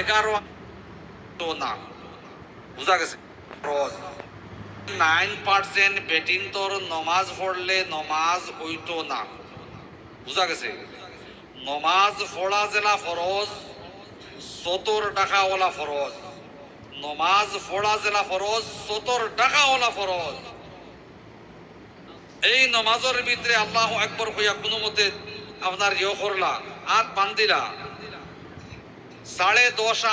11 তো না, বুঝা গেছে? ফরজ 9% বেটিন তোর নমাজ পড়লে নমাজ হইতো না, বুঝা গেছে? নমাজ পড়া জেলা ফরজ, 70 টাকাওয়ালা ফরজ। নমাজ পড়া জেলা ফরজ, 70 টাকাওয়ালা ফরজ। এই নমাজের ভিতরে আল্লাহ আকবার হইয়া কোনো মতে আপনার ইয়ে করলা, হাত বান্ধিলা, 10:30